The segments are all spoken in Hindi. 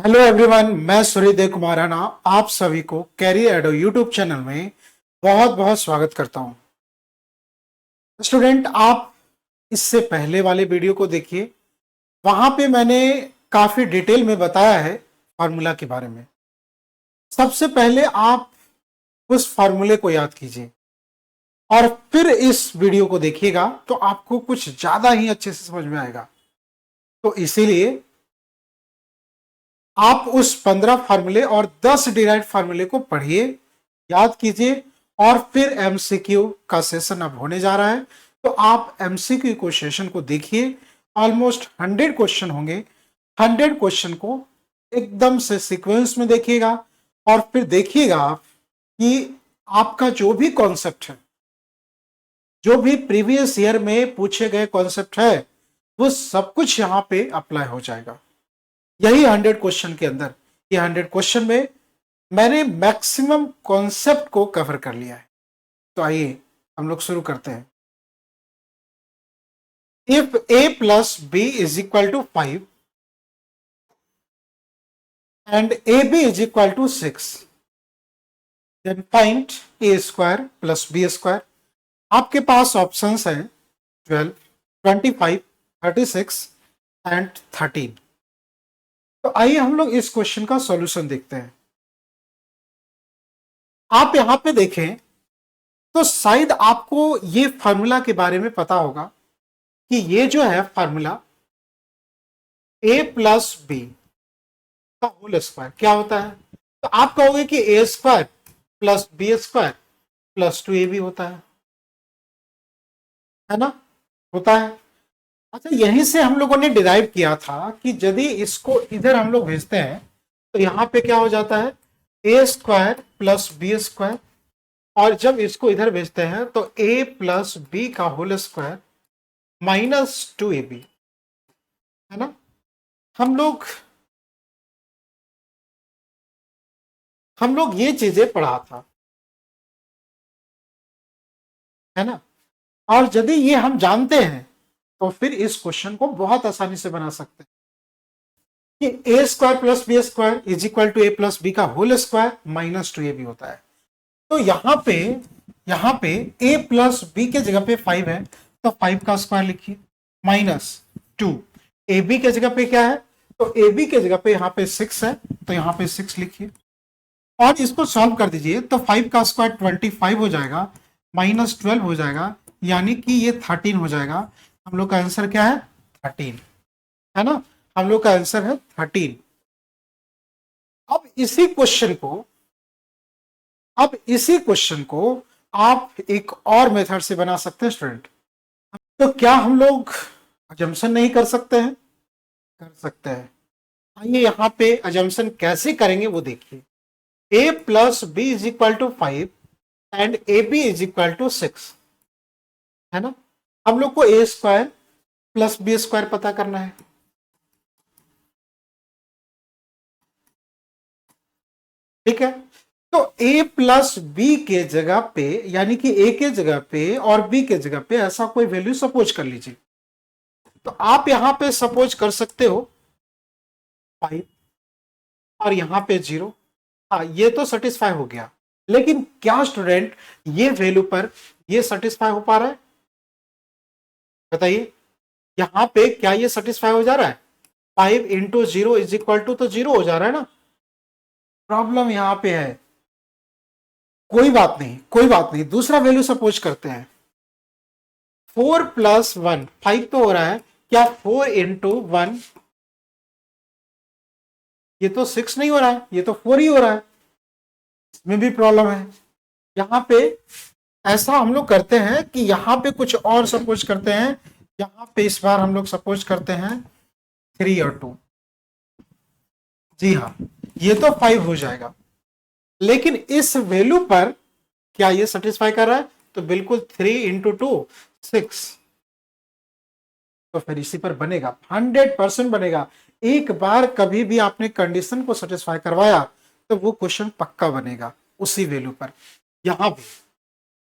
हेलो एवरीवन, मैं सूर्यदेव कुमार राणा आप सभी को कैरियर एडो यूट्यूब चैनल में बहुत बहुत स्वागत करता हूं। स्टूडेंट, आप इससे पहले वाले वीडियो को देखिए। वहां पे मैंने काफी डिटेल में बताया है फार्मूला के बारे में। सबसे पहले आप उस फार्मूले को याद कीजिए और फिर इस वीडियो को देखिएगा तो आपको कुछ ज्यादा ही अच्छे से समझ में आएगा। तो इसीलिए आप उस 15 फार्मूले और 10 डिराइव्ड फार्मूले को पढ़िए, याद कीजिए और फिर एमसीक्यू का सेशन अब होने जा रहा है। तो आप एमसीक्यू को सेशन को देखिए। ऑलमोस्ट 100 क्वेश्चन होंगे। 100 क्वेश्चन को एकदम से सीक्वेंस में देखिएगा और फिर देखिएगा आप कि आपका जो भी कॉन्सेप्ट है, जो भी प्रीवियस ईयर में पूछे गए कॉन्सेप्ट है, वो सब कुछ यहां पे अप्लाई हो जाएगा। यही 100 क्वेश्चन के अंदर, ये 100 क्वेश्चन में मैंने मैक्सिमम कॉन्सेप्ट को कवर कर लिया है। तो आइए हम लोग शुरू करते हैं। If a plus B is equal to 5 and A B is equal to 6, then find A square plus B square. आपके पास ऑप्शंस हैं 12, 25, 36 एंड 13। तो आइए हम लोग इस क्वेश्चन का सॉल्यूशन देखते हैं। आप यहां पे देखें तो शायद आपको ये फार्मूला के बारे में पता होगा कि ये जो है फार्मूला a प्लस बी का होल स्क्वायर क्या होता है। तो आप कहोगे कि A square plus B square plus 2ab होता है ना, होता है। अच्छा, यहीं से हम लोगों ने डिराइव किया था कि यदि इसको इधर हम लोग भेजते हैं तो यहां पे क्या हो जाता है, ए स्क्वायर प्लस बी स्क्वायर, और जब इसको इधर भेजते हैं तो a प्लस बी का होल स्क्वायर माइनस 2ab, है ना। हम लोग ये चीजें पढ़ा था, है ना। और यदि ये हम जानते हैं तो फिर इस क्वेश्चन को बहुत आसानी से बना सकते हैं कि A square plus B square is equal to A plus B का होल स्क्वायर माइनस 2ab होता है। तो यहां पे a प्लस बी के जगह पे 5 है तो 5 का स्क्वायर लिखिए माइनस 2। ए बी के जगह पे क्या है, तो ए बी के जगह पे यहां पे 6 है तो यहां पे 6 लिखिए और इसको सॉल्व कर दीजिए तो 5 का स्क्वायर 25 हो जाएगा, माइनस 12 हो जाएगा, यानी कि ये 13 हो जाएगा। हम लोग का आंसर क्या है, 13, है ना। हम लोग का आंसर है 13। अब इसी क्वेश्चन को आप एक और मेथड से बना सकते हैं स्टूडेंट। तो क्या हम लोग अजम्पशन नहीं कर सकते हैं, कर सकते हैं। आइए यहां पे अजम्पशन कैसे करेंगे वो देखिए। a plus B is equal to 5 and A B is equal to 6, है ना। हम लोग को A square plus B square पता करना है, ठीक है। तो a प्लस बी के जगह पे, यानी कि a के जगह पे और b के जगह पे ऐसा कोई वैल्यू सपोज कर लीजिए। तो आप यहां पे सपोज कर सकते हो 5 और यहां पे 0। हाँ, ये तो सेटिस्फाई हो गया, लेकिन क्या स्टूडेंट ये वैल्यू पर ये सेटिस्फाई हो पा रहा है, बताइए। यहां पे क्या ये सेटिस्फाई हो जा रहा है, 5 इंटू 0 इज इक्वल टू तो 0 हो जा रहा है ना। प्रॉब्लम यहां पे है। कोई बात नहीं, कोई बात नहीं, दूसरा वैल्यू सपोज करते हैं। 4 प्लस 1 5 तो हो रहा है, क्या 4 इंटू 1, ये तो 6 नहीं हो रहा है, ये तो 4 ही हो रहा है, इसमें भी प्रॉब्लम है। यहां पे ऐसा हम लोग करते हैं कि यहां पे कुछ और सपोज करते हैं। यहां पे इस बार हम लोग सपोज करते हैं 3 और 2। जी हाँ, ये तो 5 हो जाएगा, लेकिन इस वैल्यू पर क्या ये सेटिस्फाई कर रहा है, तो बिल्कुल 3 इंटू 2 6। तो फिर इसी पर बनेगा, 100% बनेगा। एक बार कभी भी आपने कंडीशन को सेटिस्फाई करवाया तो वो क्वेश्चन पक्का बनेगा उसी वैल्यू पर। यहां भी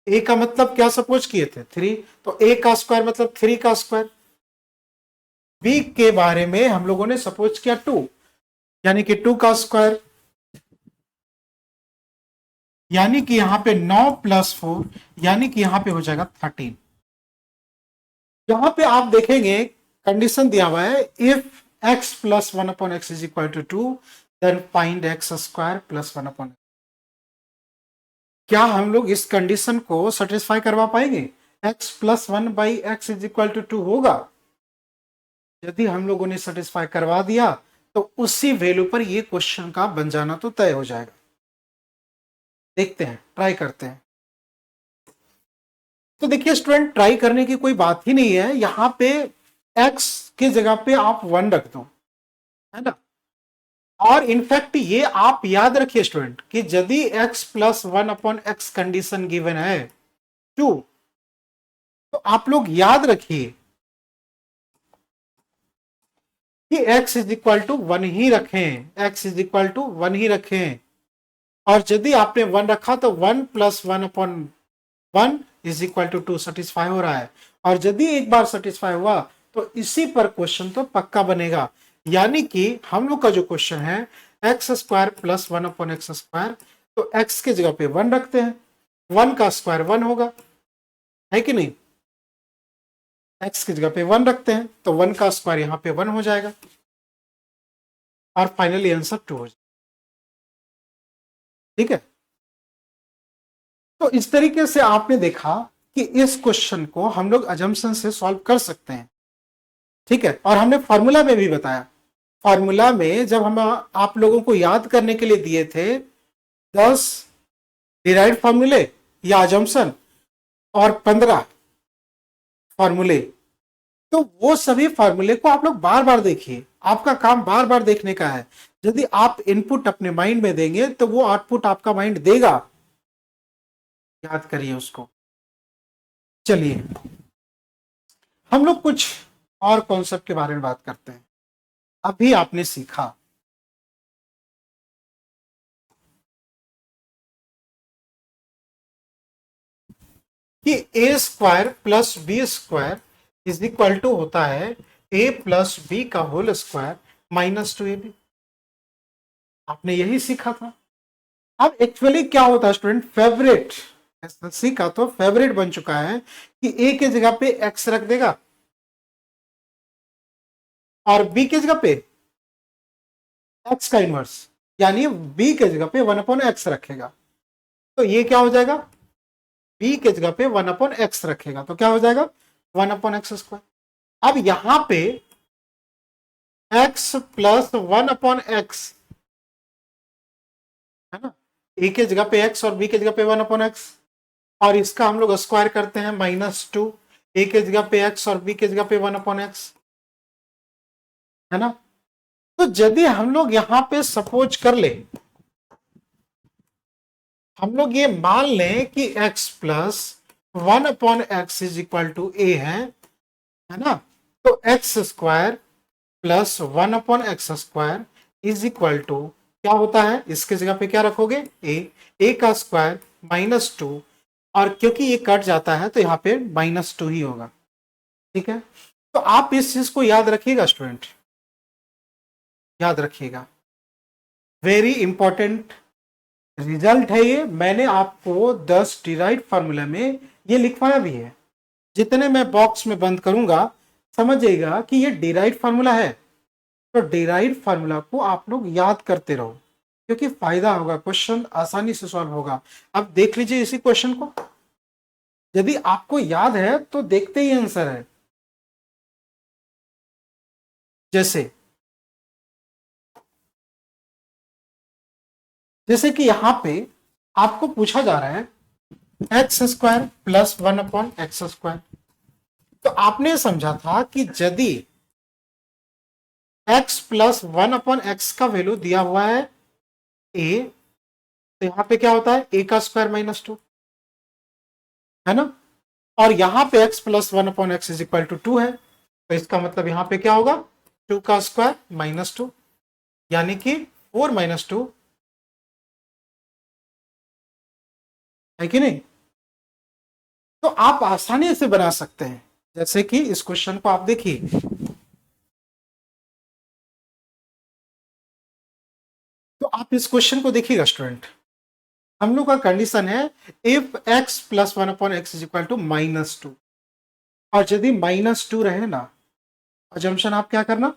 ए का मतलब क्या सपोज किए थे, 3, तो ए का स्क्वायर मतलब 3 का स्क्वायर। बी के बारे में हम लोगों ने सपोज किया 2, यानी कि 2 का स्क्वायर, यानी कि यहां पे 9 प्लस 4, यानी कि यहां पे हो जाएगा 13। यहां पे आप देखेंगे कंडीशन दिया हुआ है, if x plus 1 upon x is equal to 2 then find x square plus 1 upon. क्या हम लोग इस कंडीशन को सेटिस्फाई करवा पाएंगे? x plus 1 by x is equal to 2 होगा। यदि हम लोगों ने सेटिस्फाई करवा दिया तो उसी वैल्यू पर ये क्वेश्चन का बन जाना तो तय हो जाएगा। देखते हैं, ट्राई करते हैं। तो देखिए स्टूडेंट, ट्राई करने की कोई बात ही नहीं है। यहां पे x की जगह पे आप 1 रख दो, है ना। और इनफैक्ट ये आप याद रखिए स्टूडेंट कि यदि x plus 1 upon x condition given है 2, तो आप लोग याद रखिए कि x इज इक्वल टू 1 ही रखें, x इज इक्वल टू 1 ही रखें। और यदि आपने 1 रखा तो 1 plus 1 upon 1 is equal to 2 satisfy हो रहा है। और यदि एक बार सेटिस्फाई हुआ तो इसी पर क्वेश्चन तो पक्का बनेगा। यानी कि हम लोग का जो क्वेश्चन है x square plus 1 upon x square, तो x की जगह पे 1 रखते हैं, 1 का स्क्वायर 1 होगा, है कि नहीं। x की जगह पे 1 रखते हैं तो 1 का स्क्वायर यहां पे 1 हो जाएगा और फाइनली आंसर 2 हो जाएगा। ठीक है, तो इस तरीके से आपने देखा कि इस क्वेश्चन को हम लोग अजम्पशन से सॉल्व कर सकते हैं। ठीक है, और हमने फॉर्मूला में भी बताया। फॉर्मूला में जब हम आप लोगों को याद करने के लिए दिए थे 10 डिराइव्ड फॉर्मूले या अजम्पशन और 15 फॉर्मूले, तो वो सभी फॉर्मूले को आप लोग बार बार देखिए। आपका काम बार बार देखने का है। यदि आप इनपुट अपने माइंड में देंगे तो वो आउटपुट आपका माइंड देगा। याद करिए उसको। चलिए हम लोग कुछ और कॉन्सेप्ट के बारे में बात करते हैं। अभी आपने सीखा कि A square plus B square is equal to होता है ए प्लस बी का होल स्क्वायर माइनस 2ab। आपने यही सीखा था। अब एक्चुअली क्या होता है स्टूडेंट, फेवरेट एसएससी का तो फेवरेट बन चुका है कि ए के जगह पे एक्स रख देगा और बी के जगह पे एक्स का इनवर्स, यानी बी के जगह पे 1 अपॉन एक्स रखेगा। तो ये क्या हो जाएगा, बी के जगह पे 1 अपॉन एक्स रखेगा तो क्या हो जाएगा 1 अपॉन एक्स स्क्वायर। अब यहां पे एक्स प्लस 1 अपॉन एक्स, है ना, ए के जगह पे एक्स और बी के जगह पे 1 अपॉन एक्स, और इसका हम लोग स्क्वायर करते हैं -2, ए के जगह पे एक्स और बी के जगह पे 1 अपॉन एक्स, है ना। तो यदि हम लोग यहां पे सपोज कर ले, हम लोग ये मान लें कि x plus 1 upon x is equal to A है ना। तो x square plus 1 upon x square is equal to क्या होता है, इसके जगह पे क्या रखोगे ए का स्क्वायर -2, और क्योंकि ये कट जाता है तो यहाँ पे -2 ही होगा। ठीक है, तो आप इस चीज को याद रखिएगा स्टूडेंट, याद रखिएगा, वेरी इंपॉर्टेंट रिजल्ट है ये। मैंने आपको 10 डिराइव्ड फार्मूला में ये लिखवाया भी है। जितने मैं बॉक्स में बंद करूंगा समझिएगा कि ये डिराइव्ड फार्मूला है। तो डिराइव्ड फार्मूला को आप लोग याद करते रहो क्योंकि फायदा होगा, क्वेश्चन आसानी से सॉल्व होगा। अब देख लीजिए इसी क्वेश्चन को, यदि आपको याद है तो देखते ही आंसर है। जैसे कि यहां पे आपको पूछा जा रहा है x square plus 1 upon x square. तो आपने समझा था कि यदि x प्लस 1 अपॉन एक्स का वैल्यू दिया हुआ है a, तो यहां पे क्या होता है a का स्क्वायर -2, है ना। और यहां पे x plus 1 upon x is equal to 2 है, तो इसका मतलब यहां पे क्या होगा 2 का स्क्वायर -2, यानी कि 4 -2, है कि नहीं। तो आप आसानी से बना सकते हैं। जैसे कि इस क्वेश्चन को आप देखिए, आप इस क्वेश्चन को देखिएगा स्टूडेंट, हम लोग का कंडीशन है if x plus 1/x is equal to -2, और यदि -2 रहे ना, अजम्पशन आप क्या करना,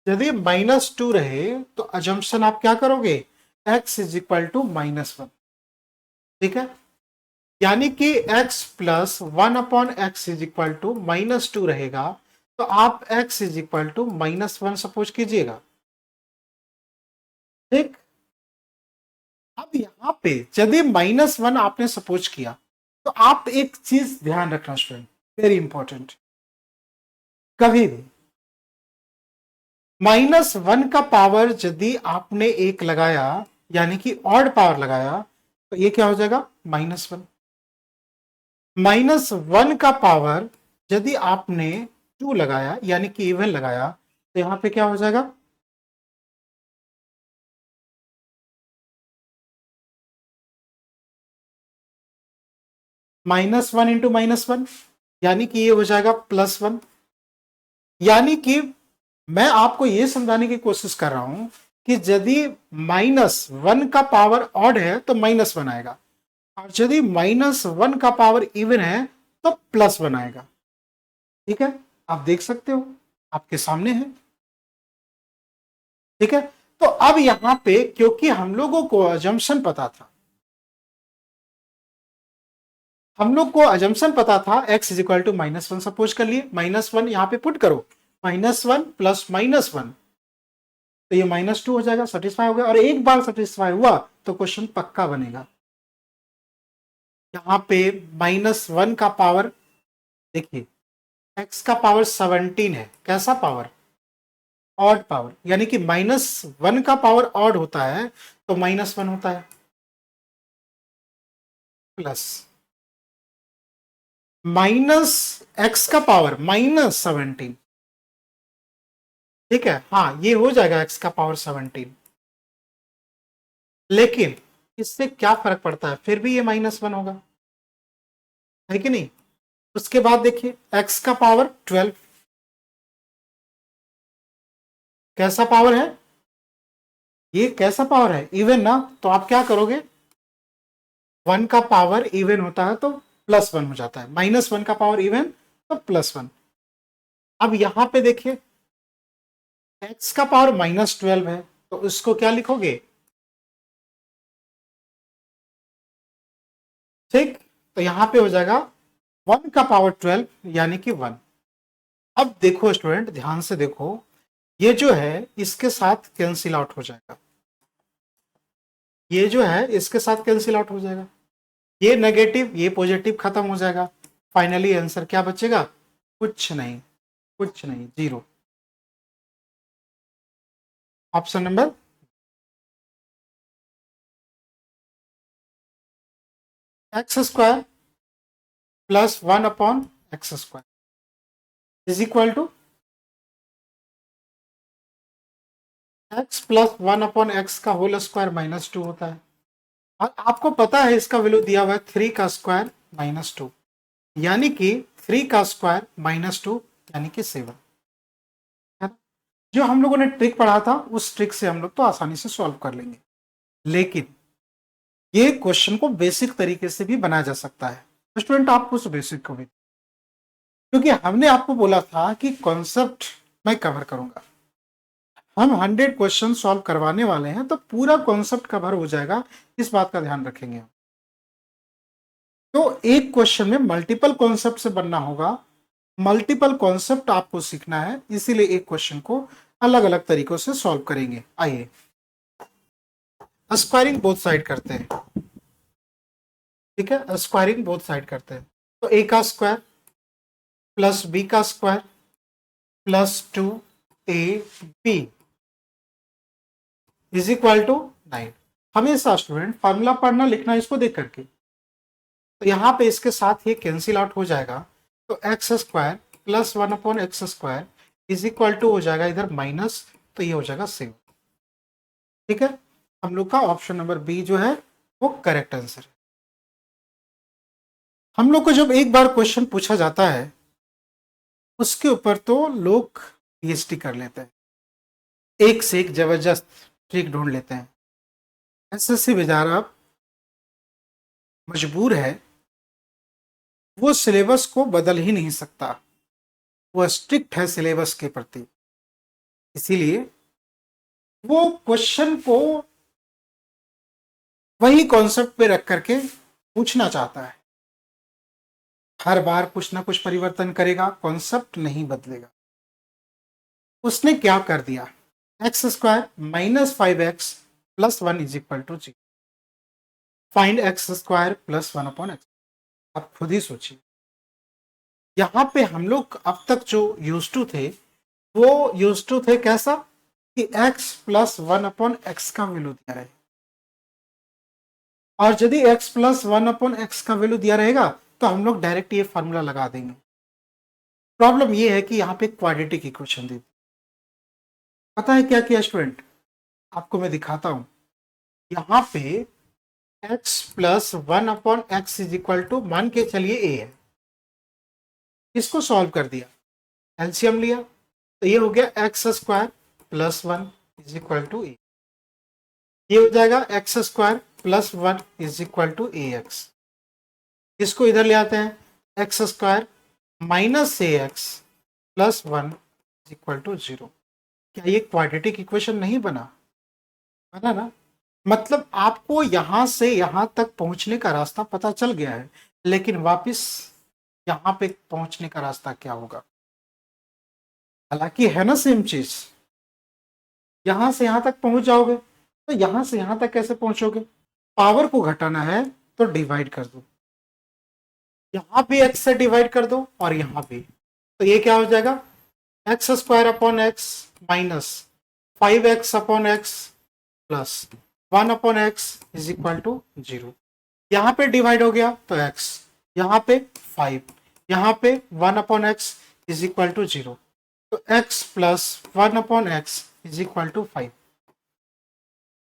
यदि -2 रहे तो अजम्पशन आप क्या करोगे, x इज इक्वल टू -1, ठीक है। यानी कि x plus 1/x is equal to -2 रहेगा, तो आप x is equal to -1 suppose कीजिएगा, ठीक। अब यहां पे यदि -1 आपने सपोज किया, तो आप एक चीज ध्यान रखना स्टूडेंट, वेरी इंपॉर्टेंट, कभी भी -1 का पावर यदि आपने एक लगाया, यानी कि ऑड पावर लगाया, तो ये क्या हो जाएगा, -1। -1 का पावर यदि आपने 2 लगाया, यानी कि इवन लगाया, तो यहां पे क्या हो जाएगा, -1 इंटू -1, यानी कि ये हो जाएगा +1। यानी कि मैं आपको ये समझाने की कोशिश कर रहा हूं कि यदि -1 का पावर ऑड है तो -1 आएगा, और यदि -1 का पावर इवन है तो +1 आएगा, ठीक है। आप देख सकते हो, आपके सामने है, ठीक है। तो अब यहां पे क्योंकि हम लोगों को अजम्पशन पता था, हम लोग को अजम्पशन पता था x is equal to -1 suppose कर लिए, -1 यहां पे पुट करो, -1 प्लस -1, तो ये -2 हो जाएगा, सेटिस्फाई हो गया, और एक बार सेटिस्फाई हुआ तो क्वेश्चन पक्का बनेगा। यहां पे -1 का पावर देखिए, x का पावर 17 है, कैसा पावर, ऑड पावर, यानी कि -1 का पावर ऑड होता है तो -1 होता है, प्लस -x का पावर -17, ठीक है। हाँ, ये हो जाएगा x का पावर 17, लेकिन इससे क्या फर्क पड़ता है, फिर भी ये -1 होगा, है कि नहीं। उसके बाद देखिए x का पावर 12, कैसा पावर है, ये कैसा पावर है, इवन ना, तो आप क्या करोगे, 1 का पावर इवन होता है तो +1 हो जाता है, -1 का पावर इवन तो +1। अब यहां पे देखिए x का पावर -12 है, तो उसको क्या लिखोगे, ठीक। तो यहां पे हो जाएगा 1 का पावर 12, यानी कि 1। अब देखो स्टूडेंट, ध्यान से देखो, ये जो है इसके साथ कैंसिल आउट हो जाएगा, ये जो है इसके साथ कैंसिल आउट हो जाएगा, ये नेगेटिव ये पॉजिटिव खत्म हो जाएगा, फाइनली आंसर क्या बचेगा, कुछ नहीं, कुछ नहीं, 0। Option number x² plus 1/x² is equal to x plus 1/x का होल स्क्वायर -2 होता है, और आपको पता है इसका वैल्यू दिया हुआ है 3 का स्क्वायर -2, यानी कि 3 का स्क्वायर -2 यानी कि 7, है ना। जो हम लोगों ने ट्रिक पढ़ा था उस ट्रिक से हम लोग तो आसानी से सॉल्व कर लेंगे, लेकिन ये क्वेश्चन को बेसिक तरीके से भी बनाया जा सकता है। स्टूडेंट आप उस बेसिक को भी, क्योंकि हमने आपको बोला था कि कॉन्सेप्ट मैं कवर करूंगा, हम 100 क्वेश्चन सॉल्व करवाने वाले हैं, तो पूरा कॉन्सेप्ट कवर हो जाएगा, इस बात का ध्यान रखेंगे हम। तो एक क्वेश्चन में मल्टीपल कॉन्सेप्ट से बनना होगा, मल्टीपल कॉन्सेप्ट आपको सीखना है, इसीलिए एक क्वेश्चन को अलग अलग तरीकों से सॉल्व करेंगे। आइए स्क्वायरिंग बोथ साइड करते हैं, ठीक है, स्क्वायरिंग बोथ साइड करते हैं। तो a का स्क्वायर प्लस b का square plus 2ab is equal to 9। हमेशा स्टूडेंट फॉर्मूला पढ़ना लिखना इसको देख करके, तो यहां पे इसके साथ ये कैंसिल आउट हो जाएगा, तो x² plus 1/x² is equal to हो जाएगा इधर माइनस, तो ये हो जाएगा 7, ठीक है। हम लोग का ऑप्शन नंबर बी जो है वो करेक्ट आंसर है। हम लोग को जब एक बार क्वेश्चन पूछा जाता है उसके ऊपर तो लोग पीएचडी कर लेते हैं, एक से एक जबरदस्त, ट्रिक ढूंढ लेते हैं। एसएससी बेचारा अब मजबूर है, वो सिलेबस को बदल ही नहीं सकता, वो स्ट्रिक्ट है सिलेबस के प्रति, इसीलिए वो क्वेश्चन को वही कॉन्सेप्ट पे रख करके पूछना चाहता है। हर बार कुछ ना कुछ परिवर्तन करेगा, कॉन्सेप्ट नहीं बदलेगा। उसने क्या कर दिया, x square minus 5x plus 1 is equal to 0। Find x square plus 1 upon x. आप खुद ही सोचिए, यहां पे हम लोग अब तक जो यूज टू थे, वो यूज टू थे कैसा कि x प्लस 1 अपॉन एक्स का वैल्यू दिया रहे, और यदि x प्लस 1 अपॉन एक्स का वैल्यू दिया रहेगा तो हम लोग डायरेक्ट ये फॉर्मूला लगा देंगे। प्रॉब्लम ये है कि यहाँ पे क्वाड्रेटिक इक्वेशन दी, पता है क्या किया स्टूडेंट, आपको मैं दिखाता हूं। यहाँ पे x plus 1 upon x is equal to, मान के चलिए a है, इसको सॉल्व कर दिया, एलसीएम लिया, तो ये हो गया x square plus 1 is equal to A, ये हो जाएगा x square plus 1 is equal to A X. इसको इधर ले आते हैं, X square minus A X plus 1 is equal to 0। क्या ये क्वाड्रेटिक इक्वेशन नहीं बना? बना ना। मतलब आपको यहां से यहां तक पहुंचने का रास्ता पता चल गया है, लेकिन वापस यहां पे पहुंचने का रास्ता क्या होगा? हालांकि है ना सेम चीज, यहां से यहां तक पहुंच जाओगे, तो यहां से यहां तक कैसे पहुंचोगे? पावर को घटाना है तो डिवाइड कर दो, यहां भी एक्स से डिवाइड कर दो और यहां भी, तो ये क्या हो जाएगा, x square upon x minus 5x upon x plus 1 upon x is equal to 0। यहां पे डिवाइड हो गया तो x, यहां पे 5, यहां पे 1 upon x is equal to 0, तो x plus 1 upon x is equal to 5।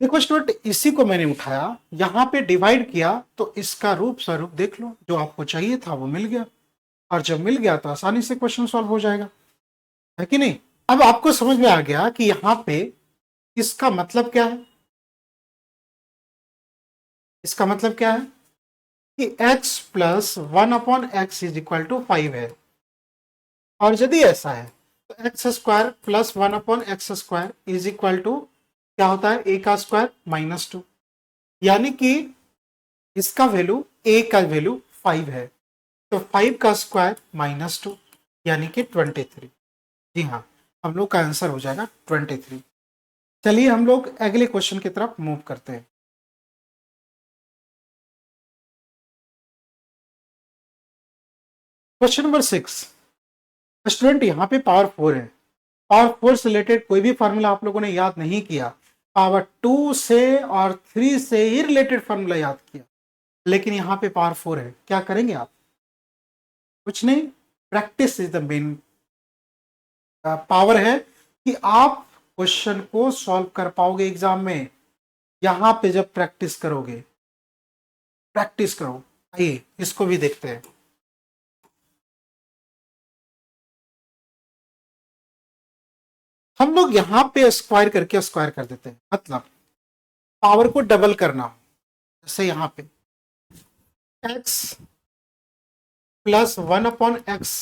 देखो स्टूडेंट, इसी को मैंने उठाया, यहां पे डिवाइड किया, तो इसका रूप स्वरूप देख लो, जो आपको चाहिए था वो मिल गया, और जब मिल गया तो आसानी से क्वेश्चन सॉल्व हो जाएगा, है कि नहीं? अब आपको समझ में आ गया कि यहां पे इसका मतलब क्या है, इसका मतलब क्या है कि x plus 1 upon x is equal to 5 है, और यदि ऐसा है तो x square plus 1 upon x square is equal to क्या होता है, a का स्क्वायर माइनस 2, यानी कि इसका वैल्यू, a का वैल्यू 5 है, तो 5 का स्क्वायर माइनस 2 यानी कि 23। जी हाँ, हम लोग का आंसर हो जाएगा 23। चलिए हम लोग अगले क्वेश्चन की तरफ मूव करते हैं। Question number 6। स्टूडेंट यहाँ पे पावर 4 है, पावर 4 से रिलेटेड कोई भी फार्मूला आप लोगों ने याद नहीं किया, पावर 2 से और 3 से ही रिलेटेड फार्मूला याद किया, लेकिन यहाँ पे पावर 4 है, क्या करेंगे आप? कुछ नहीं, practice is the main power है कि आप क्वेश्चन को सॉल्व कर पाओगे एग्जाम में, यहां पे जब प्रैक्टिस करोगे, प्रैक्टिस करो। आइए इसको भी देखते हैं। हम लोग यहां पे स्क्वायर करके स्क्वायर कर देते हैं, मतलब पावर को डबल करना, जैसे यहां पे x plus 1 upon x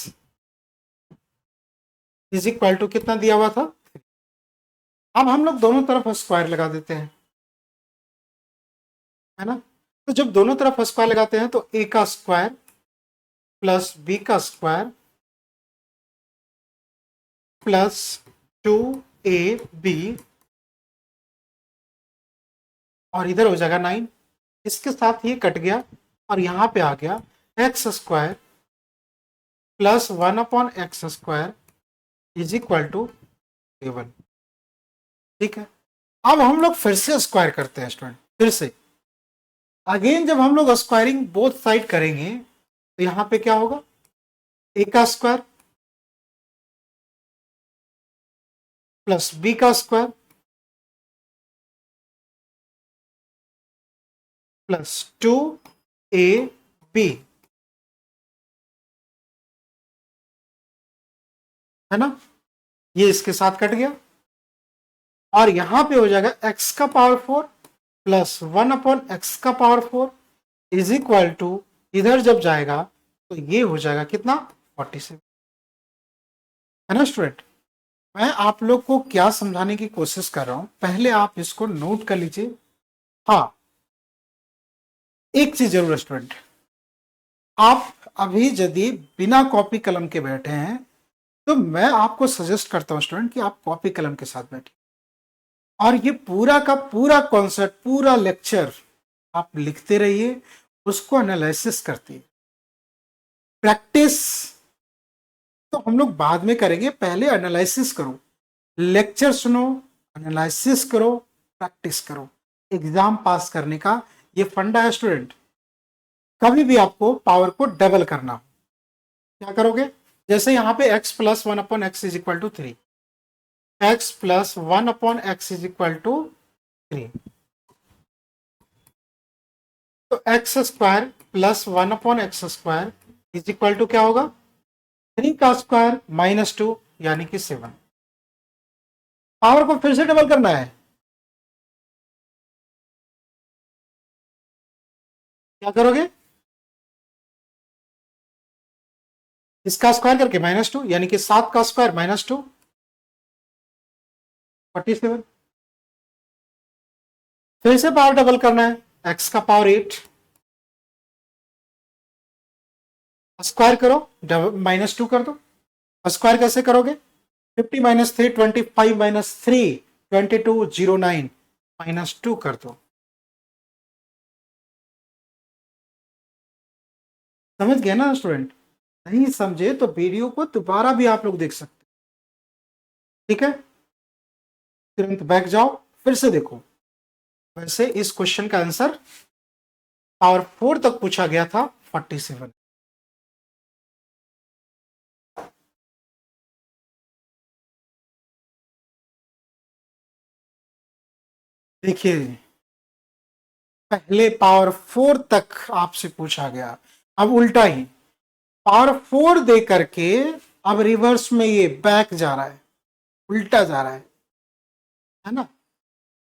is equal to कितना दिया हुआ था, अब हम लोग दोनों तरफ स्क्वायर लगा देते हैं, है ना? तो जब दोनों तरफ स्क्वायर लगाते हैं तो a का स्क्वायर प्लस b का स्क्वायर प्लस 2ab, और इधर हो जाएगा 9, इसके साथ ये कट गया, और यहां पे आ गया x square plus 1 upon x square is equal to 7। ठीक है, अब हम लोग फिर से स्क्वायर करते हैं स्टूडेंट, फिर से अगेन जब हम लोग स्क्वायरिंग बोथ साइड करेंगे तो यहां पे क्या होगा, ए का स्क्वायर प्लस बी का स्क्वायर प्लस 2ab, है ना? ये इसके साथ कट गया, और यहां पे हो जाएगा x का पावर 4 प्लस 1/x का पावर 4 इज इक्वल टू, इधर जब जाएगा तो ये हो जाएगा कितना 47, है ना स्टूडेंट। मैं आप लोग को क्या समझाने की कोशिश कर रहा हूं, पहले आप इसको नोट कर लीजिए। हाँ, एक चीज जरूर स्टूडेंट, आप अभी यदि बिना कॉपी कलम के बैठे हैं तो मैं आपको सजेस्ट करता हूं स्टूडेंट कि आप कॉपी कलम के साथ बैठिए और ये पूरा का पूरा कॉन्सेप्ट, पूरा लेक्चर आप लिखते रहिए, उसको एनालिसिस करते, प्रैक्टिस तो हम लोग बाद में करेंगे, पहले एनालिसिस करो, लेक्चर सुनो, एनालिसिस करो, प्रैक्टिस करो। एग्जाम पास करने का ये फंडा है स्टूडेंट। कभी भी आपको पावर को डबल करना हो, क्या करोगे, जैसे यहां पे x plus 1/x is equal to 3, x plus 1/x is equal to 3, तो x square plus 1/x square is equal to क्या होगा, 3 का स्क्वायर माइनस 2 यानी कि 7। पावर को फिर से डबल करना है, क्या करोगे, इसका स्क्वायर करके -2 यानी कि 7 का स्क्वायर -2 47। फिर से पावर डबल करना है, x का पावर 8 स्क्वायर करो, -2 कर दो। स्क्वायर कैसे करोगे, 50 - 3 25 - 3 22 09 -2 कर दो। समझ गए ना स्टूडेंट, नहीं समझे तो वीडियो को दोबारा भी आप लोग देख सकते, ठीक है। तुरंत बैक जाओ, फिर से देखो। वैसे इस क्वेश्चन का आंसर पावर 4 तक पूछा गया था 47। देखिए, पहले पावर 4 तक आपसे पूछा गया, अब उल्टा ही पावर 4 दे करके अब रिवर्स में ये बैक जा रहा है, उल्टा जा रहा है ना,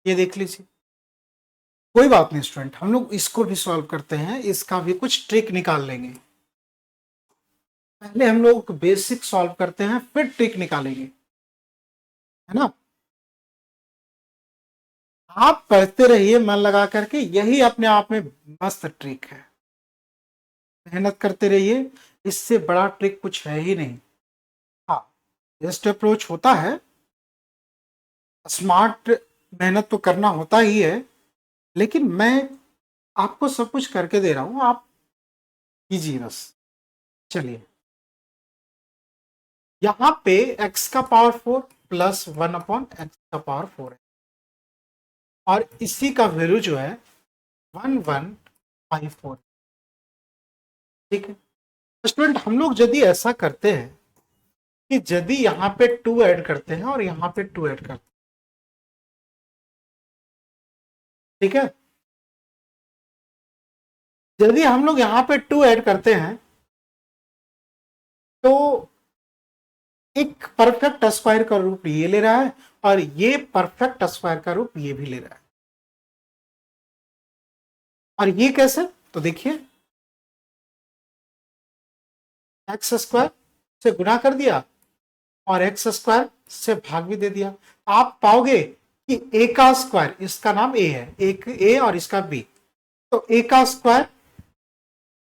ये देख लीजिए। कोई बात नहीं स्टूडेंट, हम लोग इसको भी सॉल्व करते हैं, इसका भी कुछ ट्रिक निकाल लेंगे। पहले हम लोग बेसिक सॉल्व करते हैं, फिर ट्रिक निकालेंगे, है ना। आप पढ़ते रहिए मन लगा करके, यही अपने आप में मस्त ट्रिक है। मेहनत करते रहिए, इससे बड़ा ट्रिक कुछ है ही नहीं। हाँ, बेस्ट अप्रोच होता है, स्मार्ट मेहनत तो करना होता ही है, लेकिन मैं आपको सब कुछ करके दे रहा हूं, आप कीजिए बस। चलिए, यहां पे x का पावर 4 प्लस 1/x का पावर 4 है और इसी का वैल्यू जो है 1154, ठीक है। स्टूडेंट, हम लोग यदि ऐसा करते हैं कि यदि यहां पे 2 ऐड करते हैं और यहां पे 2 ऐड करते हैं, ठीक है, यदि हम लोग यहां पे 2 ऐड करते हैं तो एक परफेक्ट स्क्वायर का रूप ये ले रहा है और ये परफेक्ट स्क्वायर का रूप ये भी ले रहा है। और ये कैसे, तो देखिए, एक्स स्क्वायर से गुणा कर दिया और एक्स स्क्वायर से भाग भी दे दिया। आप पाओगे कि ए का स्क्वायर, इसका नाम ए है, एक ए और इसका बी, तो ए का स्क्वायर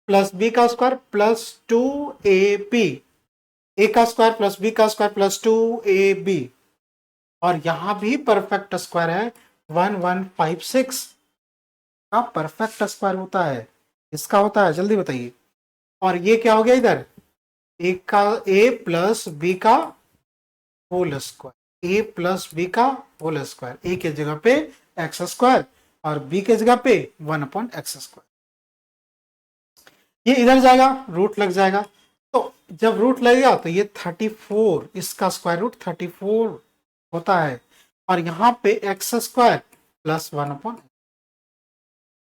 प्लस बी का स्क्वायर प्लस 2ab, ए का स्क्वायर प्लस बी का स्क्वायर प्लस 2ab, और यहां भी परफेक्ट स्क्वायर है 1156 का परफेक्ट स्क्वायर होता है, इसका होता है, जल्दी बताइए। और ये क्या हो गया इधर, ए का ए प्लस बी का होल स्क्वायर, ए प्लस बी का होल स्क्वायर, ए के जगह पे एक्स स्क्वायर और बी के जगह पे 1/x स्क्वायर। ये इधर जाएगा, रूट लग जाएगा, तो जब रूट लगेगा तो ये 34, इसका स्क्वायर रूट 34 होता है, और यहां पे एक्स स्क्वायर प्लस 1/,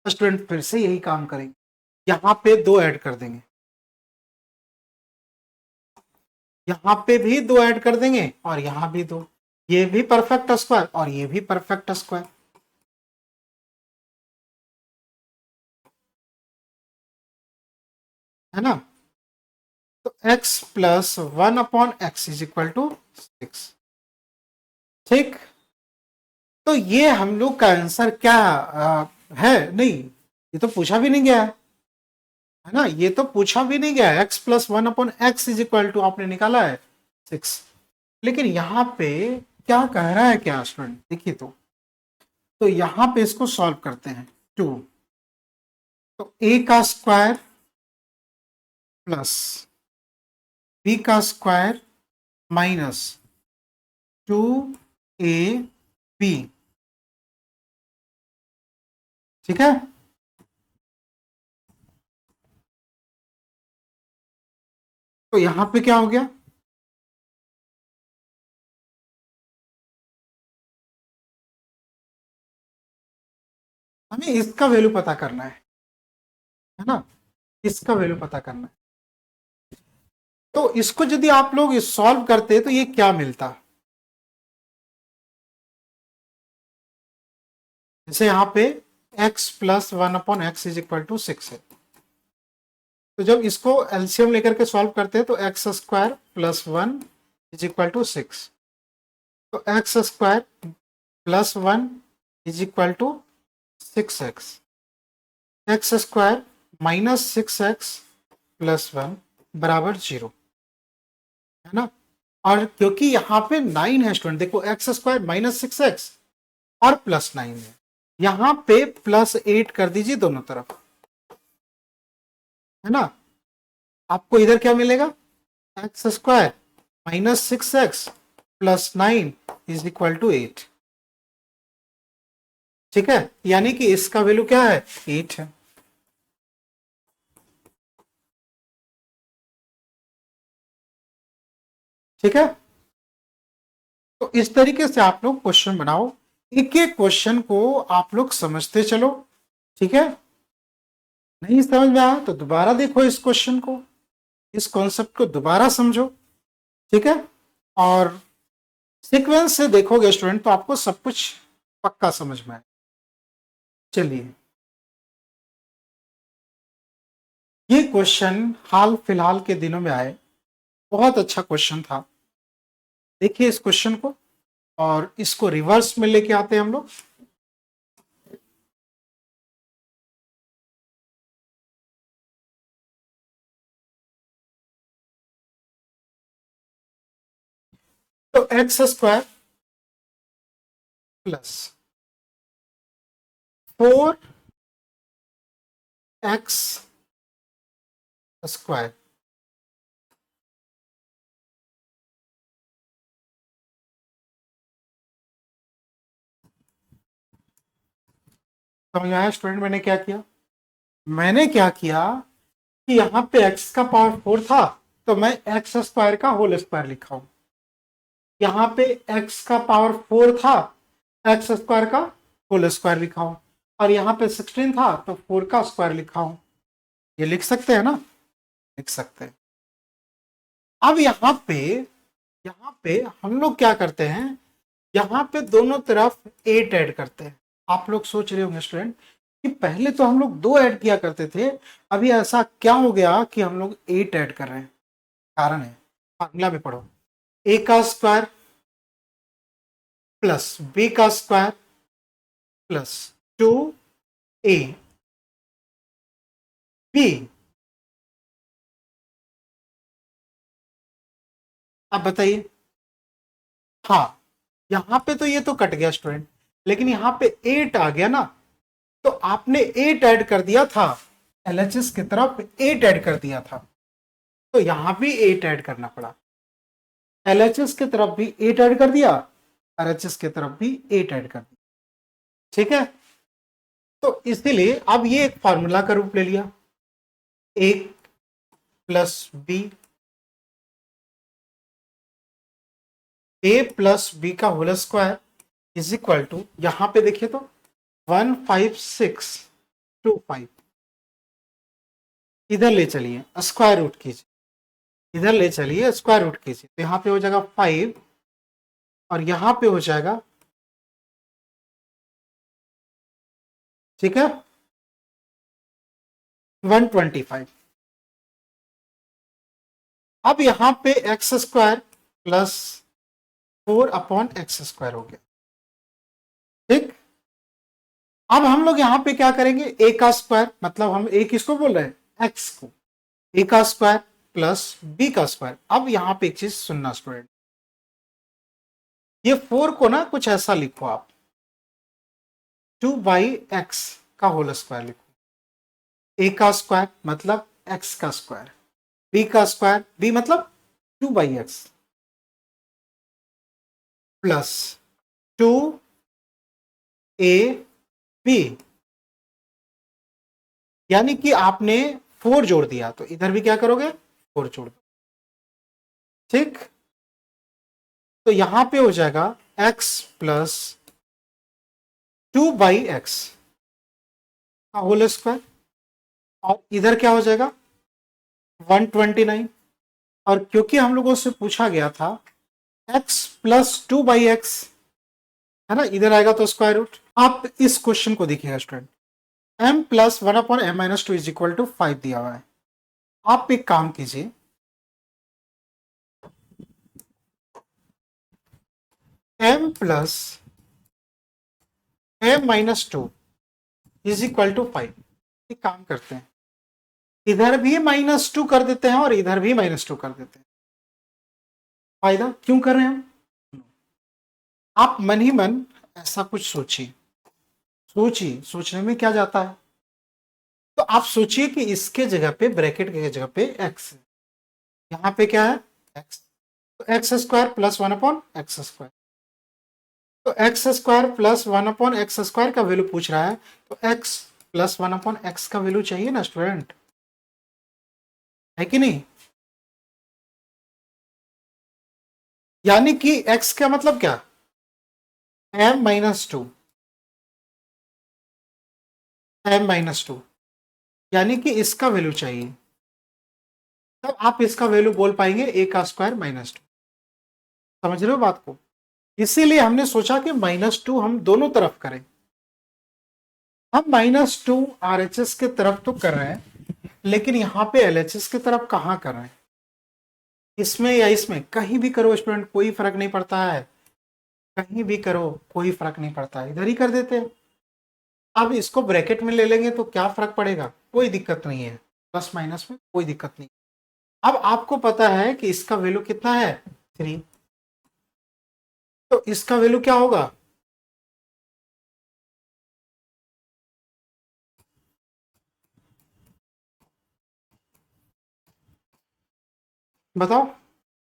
स्टूडेंट फिर से यही काम करेंगे, यहां पे 2 ऐड कर देंगे, यहां पे भी 2 ऐड कर देंगे और यहां भी 2, ये भी परफेक्ट स्क्वायर और ये भी परफेक्ट स्क्वायर, है ना। तो x plus 1/x is equal to 6। ठीक, तो ये हम लोग का आंसर क्या है? नहीं, ये तो पूछा भी नहीं गया है ना, ये तो पूछा भी नहीं गया। x plus 1/x is equal to आपने निकाला है 6। लेकिन यहाँ पे क्या कह रहा है, क्या स्टूडेंट देखिए, तो यहां पे इसको सॉल्व करते हैं। 2, तो a का स्क्वायर प्लस b का स्क्वायर माइनस 2ab, ठीक है। तो यहां पे क्या हो गया, हमें इसका वैल्यू पता करना है ना, इसका वैल्यू पता करना है। तो इसको यदि आप लोग सॉल्व करते तो ये क्या मिलता, जैसे यहां पे x plus 1/x is equal to 6 है। तो जब इसको एलसीएम लेकर के सॉल्व करते हैं तो x square plus 1 is equal to 6। तो x square plus 1 is equal to 6x, x square minus 6x plus 1 बराबर 0, है ना। और क्योंकि यहाँ पे 9 है स्टूडेंट, देखो एक्स स्क्वायर माइनस 6x और प्लस 9 है, यहाँ पे प्लस 8 कर दीजिए दोनों तरफ, है ना। आपको इधर क्या मिलेगा, x square minus 6x plus 9 is equal to 8, ठीक है। यानी कि इसका वैल्यू क्या है, 8 है। ठीक है, तो इस तरीके से आप लोग क्वेश्चन बनाओ, एक एक क्वेश्चन को आप लोग समझते चलो, ठीक है। नहीं समझ में आया तो दोबारा देखो इस क्वेश्चन को, इस कॉन्सेप्ट को दोबारा समझो, ठीक है। और सीक्वेंस से देखोगे स्टूडेंट तो आपको सब कुछ पक्का समझ में आए। चलिए, ये क्वेश्चन हाल फिलहाल के दिनों में आए, बहुत अच्छा क्वेश्चन था। देखिए इस क्वेश्चन को, और इसको रिवर्स में लेके आते हैं हम लोग। तो x square plus 4x square, समझ आया स्टूडेंट मैंने क्या किया, मैंने क्या किया कि यहाँ पे x का पावर 4 था तो मैं एक्स स्क्वायर का होल स्क्वायर लिखा हूं, यहाँ पे x का पावर 4 था, एक्स स्क्वायर का होल स्क्वायर लिखा हूं, और यहाँ पे 16 था तो 4 का स्क्वायर लिखा हूं। ये लिख सकते हैं ना, लिख सकते हैं। अब यहाँ पे हम लोग क्या करते हैं, यहाँ पे दोनों तरफ 8 ऐड करते हैं। आप लोग सोच रहे होंगे स्टूडेंट कि पहले तो हम लोग 2 ऐड किया करते थे, अभी ऐसा क्या हो गया कि हम लोग 8 ऐड कर रहे हैं। कारण है, फार्मूला में पढ़ो, ए का स्क्वायर प्लस बी का स्क्वायर प्लस 2 ए बी। अब बताइए, हाँ यहाँ पे तो ये तो कट गया स्टूडेंट, लेकिन यहाँ पे 8 आ गया ना, तो आपने 8 ऐड कर दिया था, एलएचएस की तरफ 8 ऐड कर दिया था, तो यहां भी 8 ऐड करना पड़ा। एलएचएस की तरफ भी 8 ऐड कर दिया, आरएचएस की तरफ भी 8 ऐड कर दिया, ठीक है। तो इसीलिए अब ये एक फार्मूला का रूप ले लिया, a plus b, a plus B का whole square is equal to, यहां पे देखिए तो 15625, इधर ले चलिए स्क्वायर रूट कीजिए, इधर ले चलिए स्क्वायर रूट कीजिए, तो यहाँ पे हो जाएगा 5 और यहां पे हो जाएगा, ठीक है, 125। अब यहां पे एक्स स्क्वायर प्लस 4/x² हो गया, ठीक। अब हम लोग यहां पे क्या करेंगे, ए का स्क्वायर, मतलब हम ए किसको बोल रहे हैं, एक्स को, ए का स्क्वायर प्लस बी का स्क्वायर। अब यहां पे एक चीज सुनना स्टूडेंट, ये 4 को ना कुछ ऐसा लिखो आप, 2/x का होल स्क्वायर लिखो। ए का स्क्वायर मतलब एक्स का स्क्वायर, बी का स्क्वायर, बी मतलब 2/x प्लस 2ab, यानी कि आपने 4 जोड़ दिया तो इधर भी क्या करोगे, 4 जोड़ दो, ठीक। तो यहां पे हो जाएगा x प्लस 2/x का होल स्क्वायर, और इधर क्या हो जाएगा 129। और क्योंकि हम लोगों से पूछा गया था x प्लस 2/x, है ना, इधर आएगा तो स्क्वायर रूट। आप इस क्वेश्चन को देखिएगा student, m plus 1/m-2 is equal to 5 दिया हुआ है। आप एक काम कीजिए, m plus m-2 is equal to 5। एक काम करते हैं, इधर भी -2 कर देते हैं और इधर भी -2 कर देते हैं। फायदा क्यों कर रहे हैं हम, आप मन ही मन ऐसा कुछ सोचिए, सोचिए, सोचने में क्या जाता है। तो आप सोचिए कि इसके जगह पे, ब्रैकेट के जगह पे x है, यहां पे क्या है x, तो एक्स स्क्वायर प्लस 1/x²। तो एक्स स्क्वायर प्लस 1/x² का वैल्यू पूछ रहा है, तो x प्लस 1/x का वैल्यू चाहिए ना स्टूडेंट, है कि नहीं। यानी कि x का मतलब क्या, m-2, m-2, यानी कि इसका वैल्यू चाहिए, तब आप इसका वैल्यू बोल पाएंगे a का स्क्वायर -2। समझ रहे हो बात को, इसीलिए हमने सोचा कि -2 हम दोनों तरफ करें। हम -2 RHS के तरफ तो कर रहे हैं, लेकिन यहां पे LHS की तरफ कहां कर रहे हैं, इसमें या इसमें, कहीं भी करो स्टूडेंट, कोई फर्क नहीं पड़ता है, कहीं भी करो कोई फर्क नहीं पड़ता है, इधर ही कर देते हैं। अब इसको ब्रैकेट में ले लेंगे तो क्या फर्क पड़ेगा, कोई दिक्कत नहीं है, प्लस माइनस में कोई दिक्कत नहीं। अब आपको पता है कि इसका वैल्यू कितना है 3, तो इसका वैल्यू क्या होगा, बताओ।